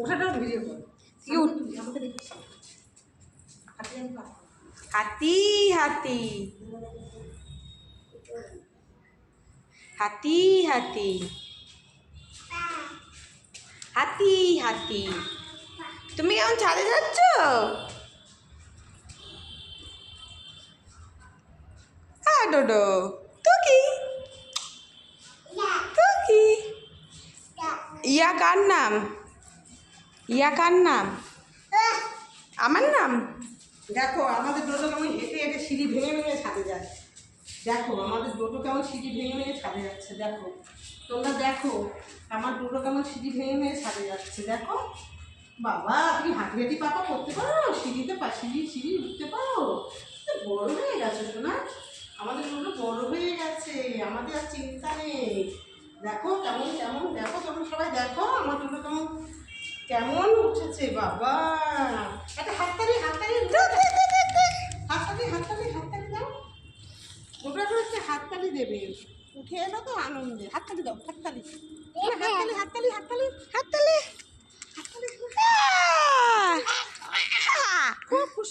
ওঠাটাও video কর। হাতি হাতি হাতি হাতি হাতি হাতি। তুমি কেমন ছাদে যাচ্ছ? ডোডো তো কি ইয়া কার নাম? ইয়া কার নাম? আমার নাম। দেখো আমাদের ডোডো কেমন হেঁটে হেঁটে সিঁড়ি ভেঙে ভেঙে ছাদে যায়। দেখো আমাদের ডোডো কেমন সিঁড়ি ভেঙে ভেঙে ছাদে যাচ্ছে। দেখো তোমরা দেখো আমার ডোডো কেমন সিঁড়ি ভেঙে ভেঙে ছাদে যাচ্ছে। দেখো বাবা, তুমি হাঁটি হাঁটি পাপা করতে পারো? সিঁড়িতে সিঁড়ি উঠতে পারো? বড় হয়ে গেছে শোনা, আমাদের ডোডো বড় হয়ে গেছে, আমাদের আর চিন্তা নেই। দেখো কেমন কেমন, দেখো তোমরা সবাই দেখো আমার ডোডো কেমন কেমন উঠেছে। বাবা একটা হাততালি হাততালি হাততালি হাততালি হাততালি দাও। ওটা হচ্ছে হাততালি দেবে, উঠে এলো তো আনন্দে। হাততালি দাও, হাততালি হাততালি হাততালি হাততালি।